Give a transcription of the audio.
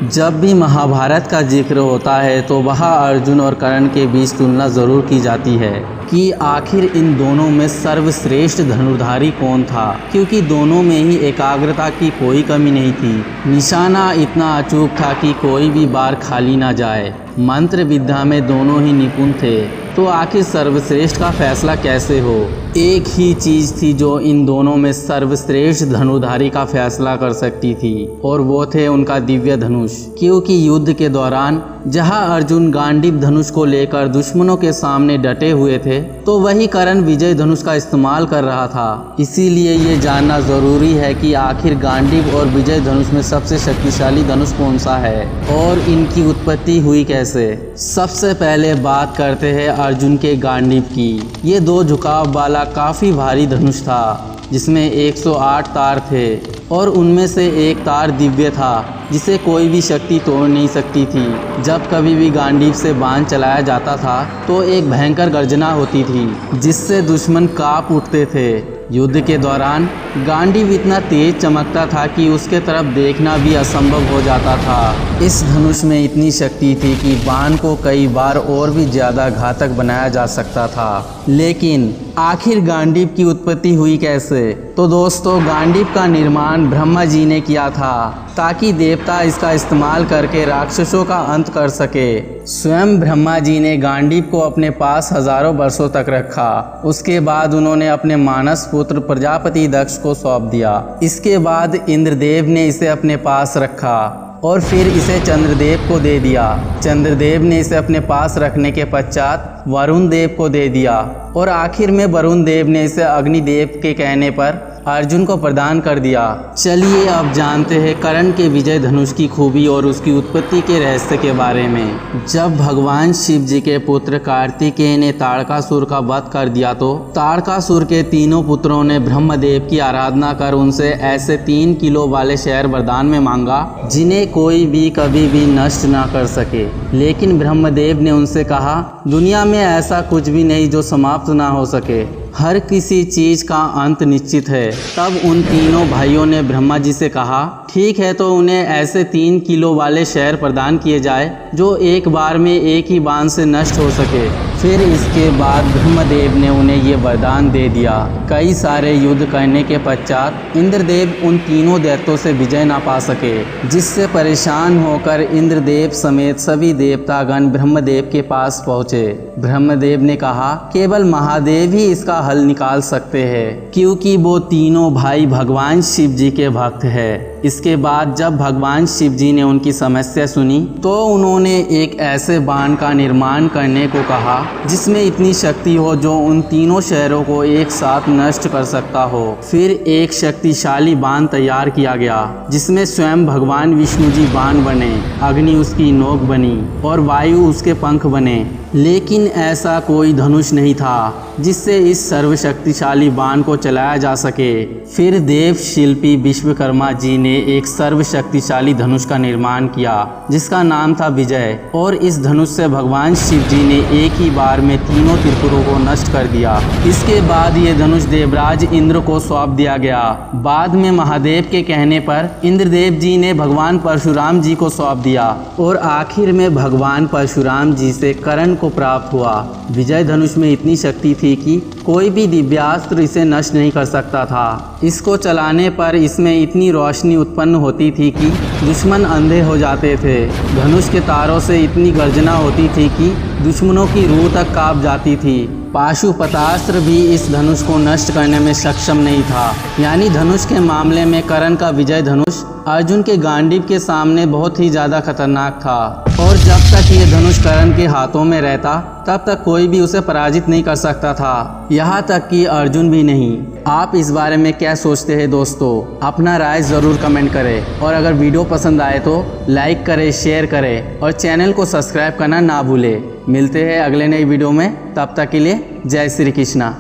जब भी महाभारत का जिक्र होता है तो वहाँ अर्जुन और कर्ण के बीच तुलना ज़रूर की जाती है कि आखिर इन दोनों में सर्वश्रेष्ठ धनुर्धारी कौन था, क्योंकि दोनों में ही एकाग्रता की कोई कमी नहीं थी। निशाना इतना अचूक था कि कोई भी बार खाली ना जाए। मंत्र विद्या में दोनों ही निपुण थे, तो आखिर सर्वश्रेष्ठ का फैसला कैसे हो। एक ही चीज़ थी जो इन दोनों में सर्वश्रेष्ठ धनुर्धारी का फैसला कर सकती थी, और वो थे उनका दिव्य धनुष। क्योंकि युद्ध के दौरान जहां अर्जुन गांडीव धनुष को लेकर दुश्मनों के सामने डटे हुए थे, तो वही कर्ण विजय धनुष का इस्तेमाल कर रहा था। इसीलिए ये जानना ज़रूरी है कि आखिर गांडीव और विजय धनुष में सबसे शक्तिशाली धनुष कौन सा है और इनकी उत्पत्ति हुई कैसे। सबसे पहले बात करते हैं अर्जुन के गांडीव की। ये दो झुकाव वाला काफ़ी भारी धनुष था, जिसमें 108 तार थे, और उनमें से एक तार दिव्य था जिसे कोई भी शक्ति तोड़ नहीं सकती थी। जब कभी भी गांडीव से बाण चलाया जाता था तो एक भयंकर गर्जना होती थी, जिससे दुश्मन कांप उठते थे। युद्ध के दौरान गांडीव इतना तेज चमकता था कि उसके तरफ देखना भी असंभव हो जाता था। इस धनुष में इतनी शक्ति थी कि बाण को कई बार और भी ज़्यादा घातक बनाया जा सकता था। लेकिन आखिर गांडीव की उत्पत्ति हुई कैसे? तो दोस्तों, गांडीव का निर्माण ब्रह्मा जी ने किया था ताकि देवता इसका इस्तेमाल करके राक्षसों का अंत कर सके। स्वयं ब्रह्मा जी ने गांडीव को अपने पास हजारों वर्षों तक रखा। उसके बाद उन्होंने अपने मानस पुत्र प्रजापति दक्ष को सौंप दिया। इसके बाद इंद्रदेव ने इसे अपने पास रखा और फिर इसे चंद्रदेव को दे दिया। चंद्रदेव ने इसे अपने पास रखने के पश्चात वरुण देव को दे दिया, और आखिर में वरुण देव ने इसे अग्निदेव के कहने पर अर्जुन को प्रदान कर दिया। चलिए अब जानते हैं कर्ण के विजय धनुष की खूबी और उसकी उत्पत्ति के रहस्य के बारे में। जब भगवान शिव जी के पुत्र कार्तिकेय ने ताड़कासुर का वध कर दिया, तो ताड़कासुर के तीनों पुत्रों ने ब्रह्मदेव की आराधना कर उनसे ऐसे 3 किलो वाले शहर वरदान में मांगा जिन्हें कोई भी कभी भी नष्ट ना कर सके। लेकिन ब्रह्मदेव ने उनसे कहा, दुनिया में ऐसा कुछ भी नहीं जो समाप्त ना हो सके, हर किसी चीज का अंत निश्चित है। तब उन तीनों भाइयों ने ब्रह्मा जी से कहा, ठीक है, तो उन्हें ऐसे 3 किलो वाले शहर प्रदान किए जाए जो एक बार में एक ही बाण से नष्ट हो सके। फिर इसके बाद ब्रह्मदेव ने उन्हें ये वरदान दे दिया। कई सारे युद्ध करने के पश्चात इंद्रदेव उन तीनों दैत्यों से विजय ना पा सके, जिससे परेशान होकर इंद्रदेव समेत सभी देवतागण ब्रह्मदेव के पास पहुँचे। ब्रह्मदेव ने कहा, केवल महादेव ही इसका हल निकाल सकते हैं, क्योंकि वो तीनों भाई भगवान शिव जी के भक्त हैं। इसके बाद जब भगवान शिव जी ने उनकी समस्या सुनी, तो उन्होंने एक ऐसे बाण का निर्माण करने को कहा जिसमें इतनी शक्ति हो जो उन तीनों शहरों को एक साथ नष्ट कर सकता हो। फिर एक शक्तिशाली बाण तैयार किया गया, जिसमें स्वयं भगवान विष्णु जी बाण बने, अग्नि उसकी नोक बनी और वायु उसके पंख बने। लेकिन ऐसा कोई धनुष नहीं था जिससे इस सर्वशक्तिशाली बाण को चलाया जा सके। फिर देव शिल्पी विश्वकर्मा जी ने एक सर्वशक्तिशाली धनुष का निर्माण किया जिसका नाम था विजय, और इस धनुष से भगवान शिव जी ने एक ही बार में तीनों त्रिपुरों को नष्ट कर दिया। इसके बाद ये धनुष देवराज इंद्र को सौंप दिया गया। बाद में महादेव के कहने पर इंद्रदेव जी ने भगवान परशुराम जी को सौंप दिया, और आखिर में भगवान परशुराम जी से कर्ण को प्राप्त हुआ। विजय धनुष में इतनी शक्ति थी कि कोई भी दिव्यास्त्र इसे नष्ट नहीं कर सकता था। इसको चलाने पर इसमें इतनी रोशनी उत्पन्न होती थी कि दुश्मन अंधे हो जाते थे। धनुष के तारों से इतनी गर्जना होती थी कि दुश्मनों की रूह तक कांप जाती थी। पाशुपतास्त्र भी इस धनुष को नष्ट करने में सक्षम नहीं था। यानी धनुष के मामले में कर्ण का विजय धनुष अर्जुन के गांडीव के सामने बहुत ही ज़्यादा खतरनाक था, और जब तक ये धनुष कर्ण के हाथों में रहता तब तक कोई भी उसे पराजित नहीं कर सकता था, यहाँ तक कि अर्जुन भी नहीं। आप इस बारे में क्या सोचते हैं दोस्तों? अपना राय ज़रूर कमेंट करें, और अगर वीडियो पसंद आए तो लाइक करें, शेयर करें और चैनल को सब्सक्राइब करना ना भूलें। मिलते हैं अगले नई वीडियो में, तब तक के लिए जय श्री कृष्णा।